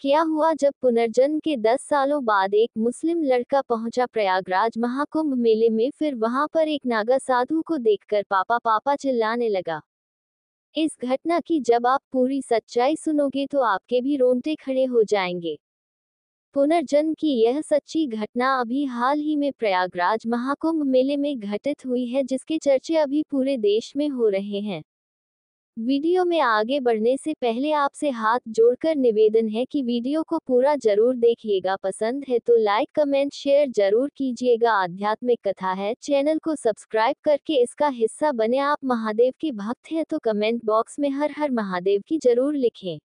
क्या हुआ जब पुनर्जन्म के 10 सालों बाद एक मुस्लिम लड़का पहुंचा प्रयागराज महाकुंभ मेले में, फिर वहां पर एक नागा साधु को देखकर पापा पापा चिल्लाने लगा। इस घटना की जब आप पूरी सच्चाई सुनोगे तो आपके भी रोंगटे खड़े हो जाएंगे। पुनर्जन्म की यह सच्ची घटना अभी हाल ही में प्रयागराज महाकुंभ मेले में घटित हुई है, जिसके चर्चे अभी पूरे देश में हो रहे हैं। वीडियो में आगे बढ़ने से पहले आपसे हाथ जोड़कर निवेदन है कि वीडियो को पूरा जरूर देखिएगा। पसंद है तो लाइक कमेंट शेयर जरूर कीजिएगा। आध्यात्मिक कथा है, चैनल को सब्सक्राइब करके इसका हिस्सा बने। आप महादेव के भक्त हैं तो कमेंट बॉक्स में हर हर महादेव की जरूर लिखें।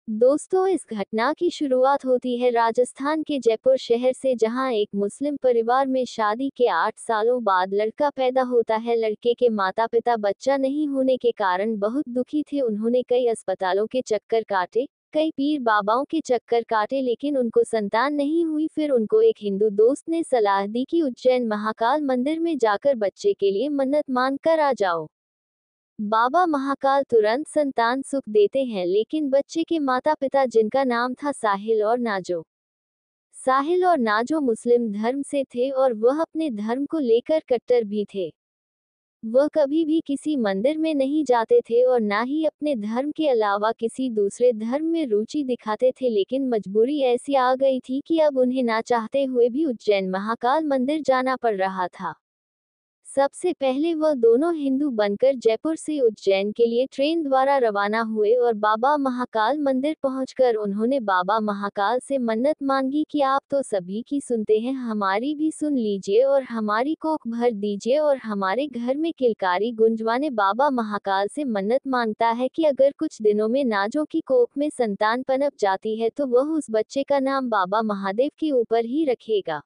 दोस्तों, इस घटना की शुरुआत होती है राजस्थान के जयपुर शहर से, जहां एक मुस्लिम परिवार में शादी के 8 सालों बाद लड़का पैदा होता है। लड़के के माता पिता बच्चा नहीं होने के कारण बहुत दुखी थे। उन्होंने कई अस्पतालों के चक्कर काटे, कई पीर बाबाओं के चक्कर काटे, लेकिन उनको संतान नहीं हुई। फिर उनको एक हिंदू दोस्त ने सलाह दी कि उज्जैन महाकाल मंदिर में जाकर बच्चे के लिए मन्नत मान कर आ जाओ। बाबा महाकाल तुरंत संतान सुख देते हैं, लेकिन बच्चे के माता पिता, जिनका नाम था साहिल और नाजो मुस्लिम धर्म से थे और वह अपने धर्म को लेकर कट्टर भी थे। वह कभी भी किसी मंदिर में नहीं जाते थे और ना ही अपने धर्म के अलावा किसी दूसरे धर्म में रुचि दिखाते थे, लेकिन मजबूरी ऐसी आ गई थी कि अब उन्हें ना चाहते हुए भी उज्जैन महाकाल मंदिर जाना पड़ रहा था। सबसे पहले वह दोनों हिंदू बनकर जयपुर से उज्जैन के लिए ट्रेन द्वारा रवाना हुए और बाबा महाकाल मंदिर पहुंचकर उन्होंने बाबा महाकाल से मन्नत मांगी कि आप तो सभी की सुनते हैं, हमारी भी सुन लीजिए और हमारी कोख भर दीजिए और हमारे घर में किलकारी गुंजवाने। बाबा महाकाल से मन्नत मांगता है कि अगर कुछ दिनों में नाजों की कोख में संतान पनप जाती है तो वह उस बच्चे का नाम बाबा महादेव के ऊपर ही रखेगा।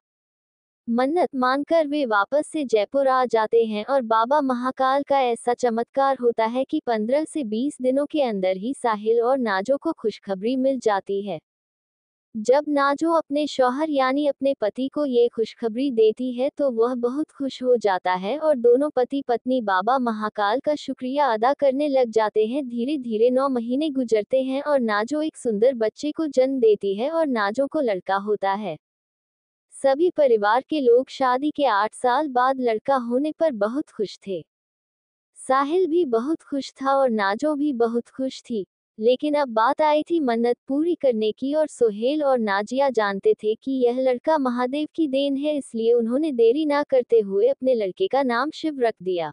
मन्नत मानकर वे वापस से जयपुर आ जाते हैं और बाबा महाकाल का ऐसा चमत्कार होता है कि 15 से 20 दिनों के अंदर ही साहिल और नाजो को खुशखबरी मिल जाती है। जब नाजो अपने शौहर यानी अपने पति को ये खुशखबरी देती है तो वह बहुत खुश हो जाता है और दोनों पति पत्नी बाबा महाकाल का शुक्रिया अदा करने लग जाते हैं। धीरे धीरे 9 महीने गुजरते हैं और नाजो एक सुंदर बच्चे को जन्म देती है और नाजो को लड़का होता है। सभी परिवार के लोग शादी के 8 साल बाद लड़का होने पर बहुत खुश थे। साहिल भी बहुत खुश था और नाजो भी बहुत खुश थी। लेकिन अब बात आई थी मन्नत पूरी करने की, और सोहेल और नाजिया जानते थे कि यह लड़का महादेव की देन है, इसलिए उन्होंने देरी ना करते हुए अपने लड़के का नाम शिव रख दिया।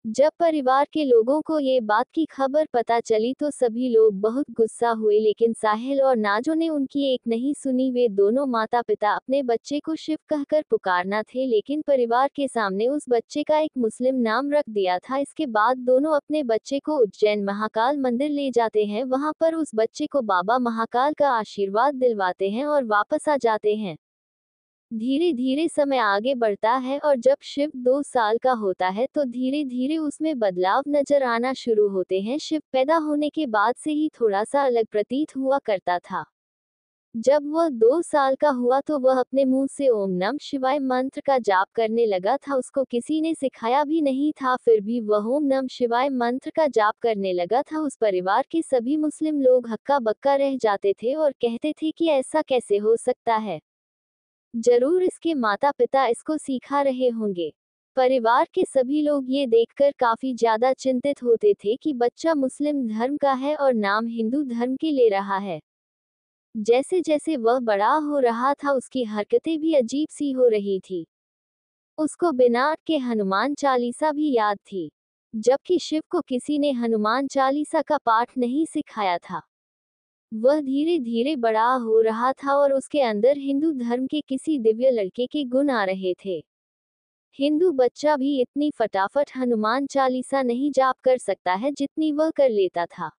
जब परिवार के लोगों को ये बात की खबर पता चली तो सभी लोग बहुत गुस्सा हुए, लेकिन साहिल और नाजो ने उनकी एक नहीं सुनी। वे दोनों माता पिता अपने बच्चे को शिव कहकर पुकारना थे, लेकिन परिवार के सामने उस बच्चे का एक मुस्लिम नाम रख दिया था। इसके बाद दोनों अपने बच्चे को उज्जैन महाकाल मंदिर ले जाते हैं, वहां पर उस बच्चे को बाबा महाकाल का आशीर्वाद दिलवाते हैं और वापस आ जाते हैं। धीरे धीरे समय आगे बढ़ता है और जब शिव 2 साल का होता है तो धीरे धीरे उसमें बदलाव नजर आना शुरू होते हैं। शिव पैदा होने के बाद से ही थोड़ा सा अलग प्रतीत हुआ करता था। जब वह 2 साल का हुआ तो वह अपने मुंह से ओम नमः शिवाय मंत्र का जाप करने लगा था। उसको किसी ने सिखाया भी नहीं था, फिर भी वह ओम नमः शिवाय मंत्र का जाप करने लगा था। उस परिवार के सभी मुस्लिम लोग हक्का बक्का रह जाते थे और कहते थे कि ऐसा कैसे हो सकता है, जरूर इसके माता पिता इसको सिखा रहे होंगे। परिवार के सभी लोग ये देखकर काफी ज्यादा चिंतित होते थे कि बच्चा मुस्लिम धर्म का है और नाम हिंदू धर्म के ले रहा है। जैसे जैसे वह बड़ा हो रहा था उसकी हरकतें भी अजीब सी हो रही थी। उसको बिना के हनुमान चालीसा भी याद थी, जबकि शिव को किसी ने हनुमान चालीसा का पाठ नहीं सिखाया था। वह धीरे धीरे बड़ा हो रहा था और उसके अंदर हिंदू धर्म के किसी दिव्य लड़के के गुण आ रहे थे। हिंदू बच्चा भी इतनी फटाफट हनुमान चालीसा नहीं जाप कर सकता है जितनी वह कर लेता था।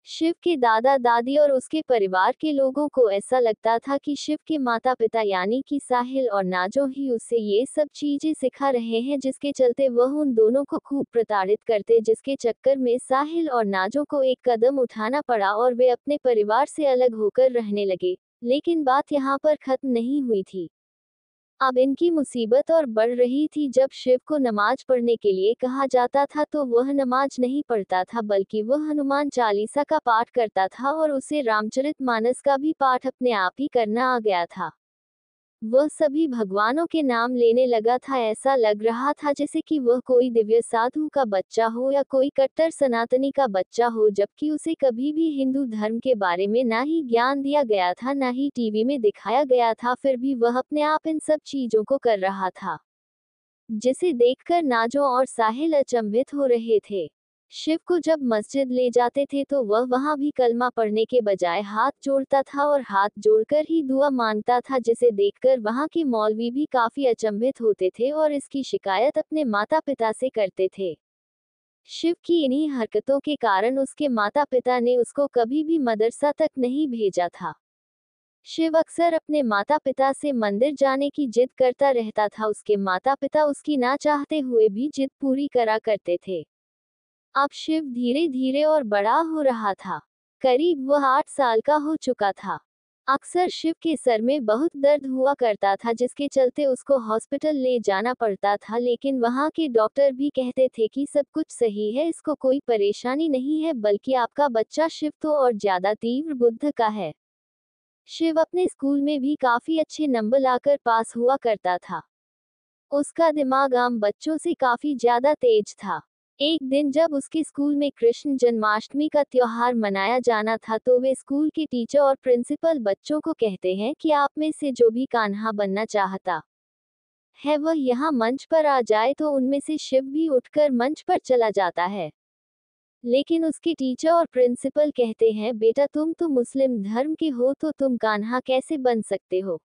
शिव के दादा दादी और उसके परिवार के लोगों को ऐसा लगता था कि शिव के माता पिता यानी कि साहिल और नाजो ही उससे ये सब चीजें सिखा रहे हैं, जिसके चलते वह उन दोनों को खूब प्रताड़ित करते, जिसके चक्कर में साहिल और नाजो को एक कदम उठाना पड़ा और वे अपने परिवार से अलग होकर रहने लगे। लेकिन बात यहाँ पर खत्म नहीं हुई थी। अब इनकी मुसीबत और बढ़ रही थी। जब शिव को नमाज पढ़ने के लिए कहा जाता था तो वह नमाज नहीं पढ़ता था, बल्कि वह हनुमान चालीसा का पाठ करता था और उसे रामचरितमानस का भी पाठ अपने आप ही करना आ गया था। वह सभी भगवानों के नाम लेने लगा था। ऐसा लग रहा था जैसे कि वह कोई दिव्य साधु का बच्चा हो या कोई कट्टर सनातनी का बच्चा हो, जबकि उसे कभी भी हिंदू धर्म के बारे में ना ही ज्ञान दिया गया था, ना ही टीवी में दिखाया गया था। फिर भी वह अपने आप इन सब चीजों को कर रहा था, जिसे देखकर नाजो और साहिल अचंभित हो रहे थे। शिव को जब मस्जिद ले जाते थे तो वह वहां भी कलमा पढ़ने के बजाय हाथ जोड़ता था और हाथ जोड़कर ही दुआ मांगता था, जिसे देखकर वहां के मौलवी भी काफी अचंभित होते थे और इसकी शिकायत अपने माता पिता से करते थे। शिव की इन्हीं हरकतों के कारण उसके माता पिता ने उसको कभी भी मदरसा तक नहीं भेजा था। शिव अक्सर अपने माता पिता से मंदिर जाने की जिद करता रहता था। उसके माता पिता उसकी ना चाहते हुए भी जिद पूरी करा करते थे। अब शिव धीरे धीरे और बड़ा हो रहा था। करीब वह 8 साल का हो चुका था। अक्सर शिव के सर में बहुत दर्द हुआ करता था, जिसके चलते उसको हॉस्पिटल ले जाना पड़ता था, लेकिन वहां के डॉक्टर भी कहते थे कि सब कुछ सही है, इसको कोई परेशानी नहीं है, बल्कि आपका बच्चा शिव तो और ज्यादा तीव्र बुद्ध का है। शिव अपने स्कूल में भी काफी अच्छे नंबर लाकर पास हुआ करता था। उसका दिमाग आम बच्चों से काफी ज्यादा तेज था। एक दिन जब उसके स्कूल में कृष्ण जन्माष्टमी का त्योहार मनाया जाना था तो वे स्कूल के टीचर और प्रिंसिपल बच्चों को कहते हैं कि आप में से जो भी कान्हा बनना चाहता है वह यहाँ मंच पर आ जाए, तो उनमें से शिव भी उठकर मंच पर चला जाता है। लेकिन उसके टीचर और प्रिंसिपल कहते हैं, बेटा तुम तो मुस्लिम धर्म के हो, तो तुम कान्हा कैसे बन सकते हो?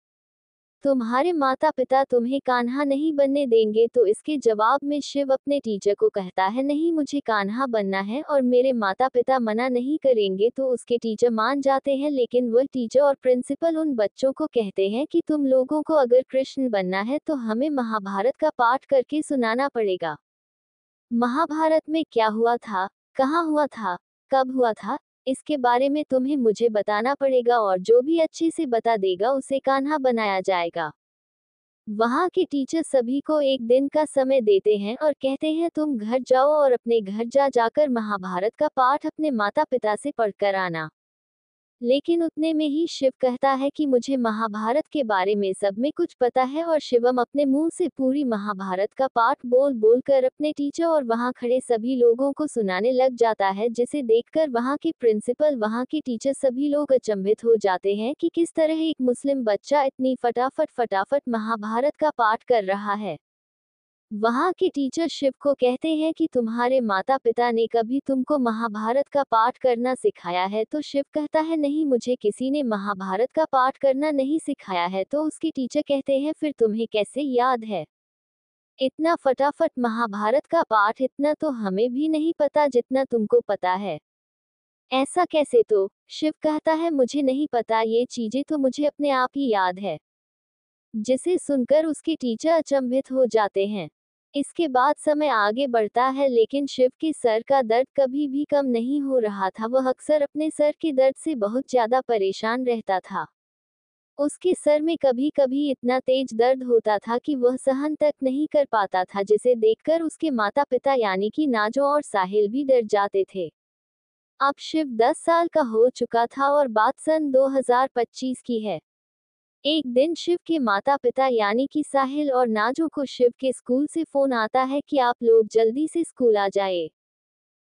तुम्हारे माता पिता तुम्हें कान्हा नहीं बनने देंगे। तो इसके जवाब में शिव अपने टीचर को कहता है, नहीं मुझे कान्हा बनना है और मेरे माता पिता मना नहीं करेंगे। तो उसके टीचर मान जाते हैं, लेकिन वह टीचर और प्रिंसिपल उन बच्चों को कहते हैं कि तुम लोगों को अगर कृष्ण बनना है तो हमें महाभारत का पाठ करके सुनाना पड़ेगा। महाभारत में क्या हुआ था, कहाँ हुआ था, कब हुआ था, इसके बारे में तुम्हें मुझे बताना पड़ेगा, और जो भी अच्छे से बता देगा उसे कान्हा बनाया जाएगा। वहाँ के टीचर सभी को एक दिन का समय देते हैं और कहते हैं, तुम घर जाओ और अपने घर जा जाकर महाभारत का पाठ अपने माता पिता से पढ़कर आना। लेकिन उतने में ही शिव कहता है कि मुझे महाभारत के बारे में सब में कुछ पता है, और शिवम अपने मुंह से पूरी महाभारत का पाठ बोल बोल कर अपने टीचर और वहां खड़े सभी लोगों को सुनाने लग जाता है, जिसे देखकर वहां के प्रिंसिपल, वहां के टीचर सभी लोग अचंभित हो जाते हैं कि किस तरह एक मुस्लिम बच्चा इतनी फटाफट महाभारत का पाठ कर रहा है। वहाँ के टीचर शिव को कहते हैं कि तुम्हारे माता पिता ने कभी तुमको महाभारत का पाठ करना सिखाया है? तो शिव कहता है, नहीं मुझे किसी ने महाभारत का पाठ करना नहीं सिखाया है। तो उसके टीचर कहते हैं, फिर तुम्हें कैसे याद है इतना फटाफट महाभारत का पाठ? इतना तो हमें भी नहीं पता जितना तुमको पता है। ऐसा कैसे? तो शिव कहता है, मुझे नहीं पता, ये चीजें तो मुझे अपने आप ही याद है। जिसे सुनकर उसके टीचर अचंभित हो जाते हैं। इसके बाद समय आगे बढ़ता है, लेकिन शिव के सर का दर्द कभी भी कम नहीं हो रहा था। वह अक्सर अपने सर के दर्द से बहुत ज्यादा परेशान रहता था। उसके सर में कभी कभी इतना तेज दर्द होता था कि वह सहन तक नहीं कर पाता था, जिसे देखकर उसके माता पिता यानी कि नाजो और साहिल भी डर जाते थे। अब शिव 10 साल का हो चुका था और बात सन 2025 की है। एक दिन शिव के माता पिता यानी कि साहिल और नाजो को शिव के स्कूल से फोन आता है कि आप लोग जल्दी से स्कूल आ जाए,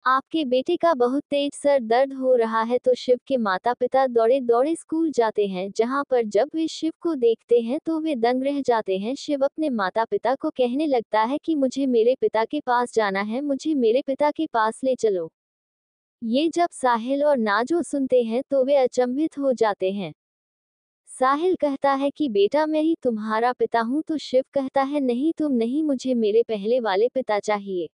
आपके बेटे का बहुत तेज सर दर्द हो रहा है। तो शिव के माता पिता दौड़े दौड़े स्कूल जाते हैं, जहां पर जब वे शिव को देखते हैं तो वे दंग रह जाते हैं। शिव अपने माता पिता को कहने लगता है कि मुझे मेरे पिता के पास जाना है, मुझे मेरे पिता के पास ले चलो। ये जब साहिल और नाजो सुनते हैं तो वे अचंभित हो जाते हैं। साहिल कहता है कि बेटा मैं ही तुम्हारा पिता हूं। तो शिव कहता है, नहीं तुम नहीं, मुझे मेरे पहले वाले पिता चाहिए।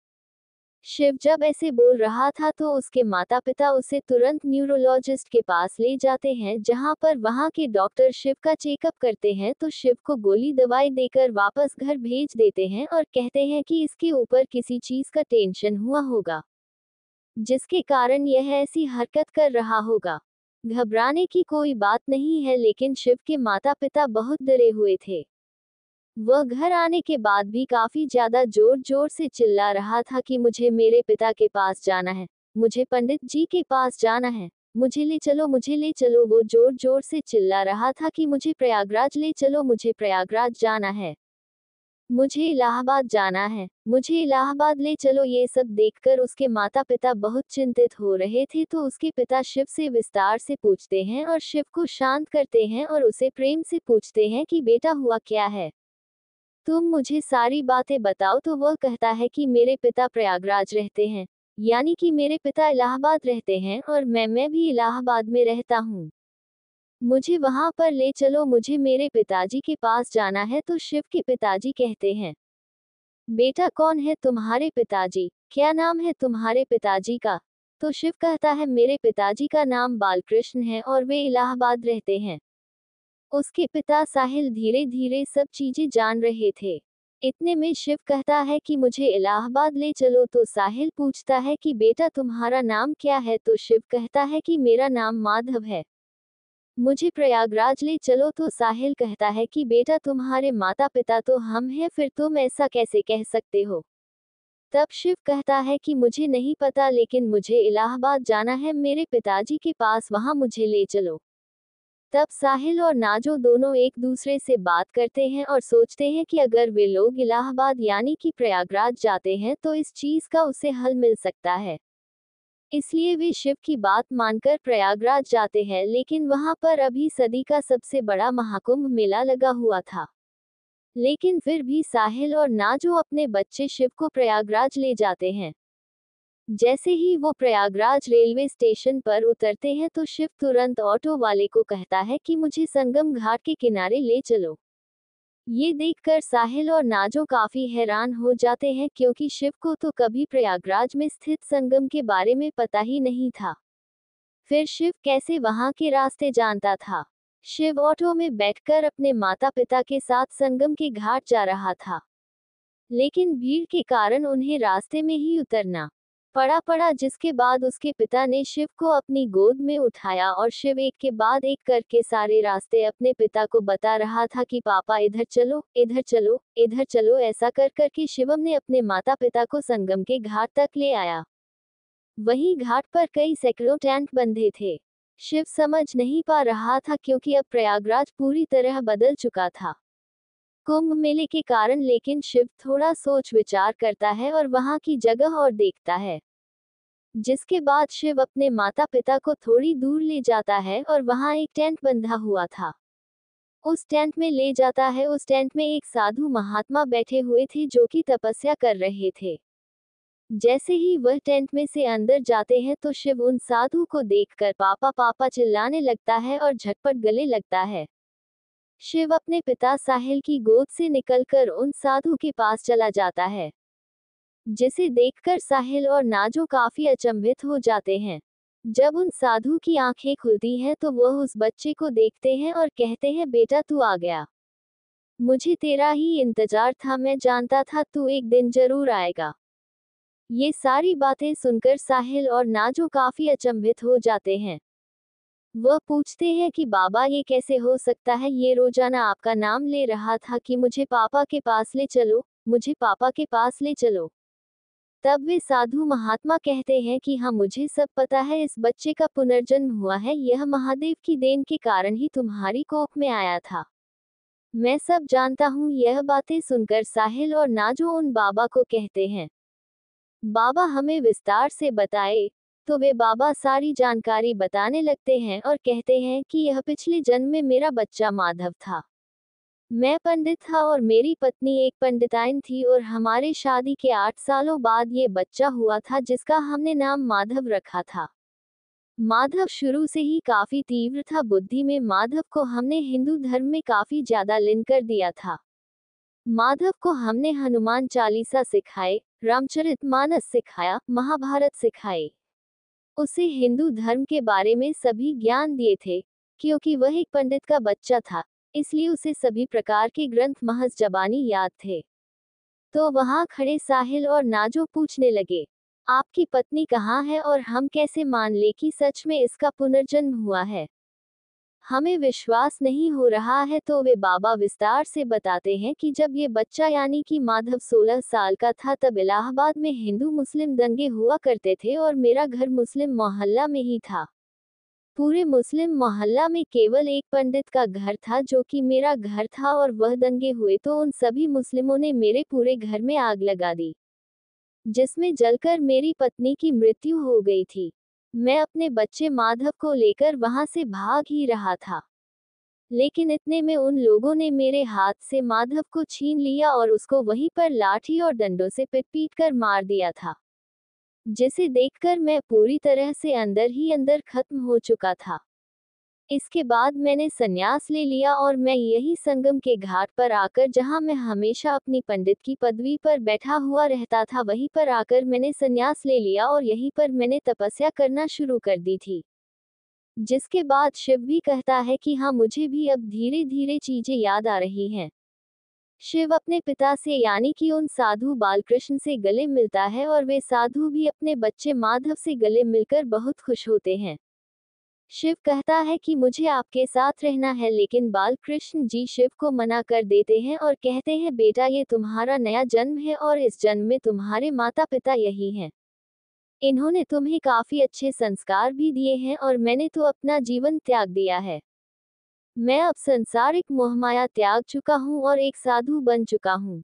शिव जब ऐसे बोल रहा था तो उसके माता पिता उसे तुरंत न्यूरोलॉजिस्ट के पास ले जाते हैं, जहां पर वहां के डॉक्टर शिव का चेकअप करते हैं। तो शिव को गोली दवाई देकर वापस घर भेज देते हैं और कहते हैं कि इसके ऊपर किसी चीज का टेंशन हुआ होगा, जिसके कारण यह ऐसी हरकत कर रहा होगा। घबराने की कोई बात नहीं है, लेकिन शिव के माता पिता बहुत डरे हुए थे। वह घर आने के बाद भी काफी ज्यादा जोर जोर से चिल्ला रहा था कि मुझे मेरे पिता के पास जाना है, मुझे पंडित जी के पास जाना है, मुझे ले चलो, मुझे ले चलो। वो जोर जोर से चिल्ला रहा था कि मुझे प्रयागराज ले चलो, मुझे प्रयागराज जाना है, मुझे इलाहाबाद जाना है, मुझे इलाहाबाद ले चलो। ये सब देखकर उसके माता पिता बहुत चिंतित हो रहे थे। तो उसके पिता शिव से विस्तार से पूछते हैं और शिव को शांत करते हैं और उसे प्रेम से पूछते हैं कि बेटा हुआ क्या है, तुम मुझे सारी बातें बताओ। तो वह कहता है कि मेरे पिता प्रयागराज रहते हैं, यानी कि मेरे पिता इलाहाबाद रहते हैं और मैं भी इलाहाबाद में रहता हूँ, मुझे वहां पर ले चलो, मुझे मेरे पिताजी के पास जाना है। तो शिव के पिताजी कहते हैं, बेटा कौन है तुम्हारे पिताजी, क्या नाम है तुम्हारे पिताजी का। तो शिव कहता है, मेरे पिताजी का नाम बालकृष्ण है और वे इलाहाबाद रहते हैं। उसके पिता साहिल धीरे धीरे सब चीजें जान रहे थे। इतने में शिव कहता है कि मुझे इलाहाबाद ले चलो। तो साहिल पूछता है कि बेटा तुम्हारा नाम क्या है। तो शिव कहता है कि मेरा नाम माधव है, मुझे प्रयागराज ले चलो। तो साहिल कहता है कि बेटा तुम्हारे माता पिता तो हम हैं, फिर तुम ऐसा कैसे कह सकते हो। तब शिव कहता है कि मुझे नहीं पता, लेकिन मुझे इलाहाबाद जाना है मेरे पिताजी के पास, वहां मुझे ले चलो। तब साहिल और नाजो दोनों एक दूसरे से बात करते हैं और सोचते हैं कि अगर वे लोग इलाहाबाद यानी कि प्रयागराज जाते हैं तो इस चीज का उसे हल मिल सकता है। इसलिए वे शिव की बात मानकर प्रयागराज जाते हैं, लेकिन वहां पर अभी सदी का सबसे बड़ा महाकुंभ मेला लगा हुआ था। लेकिन फिर भी साहिल और नाजो अपने बच्चे शिव को प्रयागराज ले जाते हैं। जैसे ही वो प्रयागराज रेलवे स्टेशन पर उतरते हैं तो शिव तुरंत ऑटो वाले को कहता है कि मुझे संगम घाट के किनारे ले चलो। ये देखकर साहिल और नाजो काफी हैरान हो जाते हैं, क्योंकि शिव को तो कभी प्रयागराज में स्थित संगम के बारे में पता ही नहीं था। फिर शिव कैसे वहां के रास्ते जानता था। शिव ऑटो में बैठकर अपने माता पिता के साथ संगम के घाट जा रहा था, लेकिन भीड़ के कारण उन्हें रास्ते में ही उतरना पड़ा, जिसके बाद उसके पिता ने शिव को अपनी गोद में उठाया और शिव एक के बाद एक करके सारे रास्ते अपने पिता को बता रहा था कि पापा इधर चलो, इधर चलो, इधर चलो। ऐसा कर करके शिवम ने अपने माता पिता को संगम के घाट तक ले आया। वहीं घाट पर कई सैकड़ों टेंट बंधे थे। शिव समझ नहीं पा रहा था, क्योंकि अब प्रयागराज पूरी तरह बदल चुका था कुंभ मेले के कारण। लेकिन शिव थोड़ा सोच विचार करता है और वहां की जगह और देखता है, जिसके बाद शिव अपने माता पिता को थोड़ी दूर ले जाता है और वहां एक टेंट बंधा हुआ था, उस टेंट में ले जाता है। उस टेंट में एक साधु महात्मा बैठे हुए थे जो कि तपस्या कर रहे थे। जैसे ही वह टेंट में से अंदर जाते हैं तो शिव उन साधु को देखकर पापा पापा चिल्लाने लगता है और झटपट गले लगता है। शिव अपने पिता साहिल की गोद से निकलकर उन साधु के पास चला जाता है, जिसे देखकर साहिल और नाजो काफी अचंभित हो जाते हैं। जब उन साधु की आंखें खुलती हैं तो वह उस बच्चे को देखते हैं और कहते हैं, बेटा तू आ गया, मुझे तेरा ही इंतजार था, मैं जानता था तू एक दिन जरूर आएगा। ये सारी बातें सुनकर साहिल और नाजो काफी अचंभित हो जाते हैं। वह पूछते हैं कि बाबा ये कैसे हो सकता है, ये रोजाना आपका नाम ले रहा था कि मुझे पापा के पास ले चलो, मुझे पापा के पास ले चलो। तब वे साधु महात्मा कहते हैं कि हाँ मुझे सब पता है, इस बच्चे का पुनर्जन्म हुआ है, यह महादेव की देन के कारण ही तुम्हारी कोख में आया था, मैं सब जानता हूँ। यह बातें सुनकर साहिल और नाजो उन बाबा को कहते हैं, बाबा हमें विस्तार से बताए। तो वे बाबा सारी जानकारी बताने लगते हैं और कहते हैं कि यह पिछले जन्म में मेरा बच्चा माधव था, मैं पंडित था और मेरी पत्नी एक पंडिताइन थी और हमारे शादी के 8 सालों बाद ये बच्चा हुआ था, जिसका हमने नाम माधव रखा था। माधव शुरू से ही काफी तीव्र था बुद्धि में, माधव को हमने हिंदू धर्म में काफी ज्यादा लीन कर दिया था। माधव को हमने हनुमान चालीसा सिखाए, रामचरितमानस सिखाया, महाभारत सिखाई, उसे हिंदू धर्म के बारे में सभी ज्ञान दिए थे। क्योंकि वह एक पंडित का बच्चा था, इसलिए उसे सभी प्रकार के ग्रंथ महज जबानी याद थे। तो वहां खड़े साहिल और नाजो पूछने लगे, आपकी पत्नी कहाँ है और हम कैसे मान ले कि सच में इसका पुनर्जन्म हुआ है। हमें विश्वास नहीं हो रहा है तो वे बाबा विस्तार से बताते हैं कि जब ये बच्चा यानी कि माधव 16 साल का था तब इलाहाबाद में हिंदू मुस्लिम दंगे हुआ करते थे और मेरा घर मुस्लिम मोहल्ला में ही था। पूरे मुस्लिम मोहल्ला में केवल एक पंडित का घर था जो कि मेरा घर था और वह दंगे हुए तो उन सभी मुस्लिमों ने मेरे पूरे घर में आग लगा दी, जिसमें जलकर मेरी पत्नी की मृत्यु हो गई थी। मैं अपने बच्चे माधव को लेकर वहां से भाग ही रहा था, लेकिन इतने में उन लोगों ने मेरे हाथ से माधव को छीन लिया और उसको वहीं पर लाठी और डंडों से पीट पीट कर मार दिया था, जिसे देखकर मैं पूरी तरह से अंदर ही अंदर खत्म हो चुका था। इसके बाद मैंने संन्यास ले लिया और मैं यही संगम के घाट पर आकर, जहां मैं हमेशा अपनी पंडित की पदवी पर बैठा हुआ रहता था, वहीं पर आकर मैंने संन्यास ले लिया और यहीं पर मैंने तपस्या करना शुरू कर दी थी। जिसके बाद शिव भी कहता है कि हाँ, मुझे भी अब धीरे धीरे चीजें याद आ रही हैं। शिव अपने पिता से यानी कि उन साधु बालकृष्ण से गले मिलता है और वे साधु भी अपने बच्चे माधव से गले मिलकर बहुत खुश होते हैं। शिव कहता है कि मुझे आपके साथ रहना है, लेकिन बालकृष्ण जी शिव को मना कर देते हैं और कहते हैं, बेटा ये तुम्हारा नया जन्म है और इस जन्म में तुम्हारे माता पिता यही हैं। इन्होंने तुम्हें काफी अच्छे संस्कार भी दिए हैं और मैंने तो अपना जीवन त्याग दिया है। मैं अब संसारिक मोहमाया त्याग चुका हूँ और एक साधु बन चुका हूँ।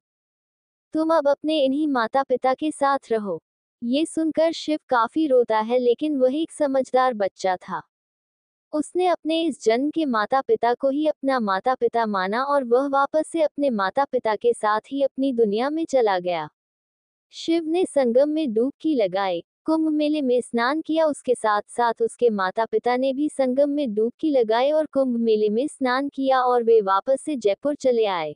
तुम अब अपने इन्हीं माता पिता के साथ रहो। ये सुनकर शिव काफी रोता है, लेकिन वह एक समझदार बच्चा था। उसने अपने इस जन्म के माता पिता को ही अपना माता पिता माना और वह वापस से अपने माता पिता के साथ ही अपनी दुनिया में चला गया। शिव ने संगम में डुबकी लगाई, कुंभ मेले में स्नान किया, उसके साथ साथ उसके माता पिता ने भी संगम में डुबकी लगाई और कुंभ मेले में स्नान किया और वे वापस से जयपुर चले आए।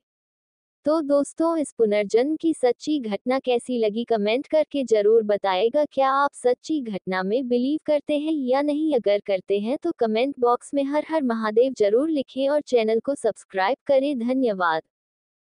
तो दोस्तों, इस पुनर्जन्म की सच्ची घटना कैसी लगी कमेंट करके जरूर बताएगा। क्या आप सच्ची घटना में बिलीव करते हैं या नहीं? अगर करते हैं तो कमेंट बॉक्स में हर हर महादेव जरूर लिखें और चैनल को सब्सक्राइब करें। धन्यवाद।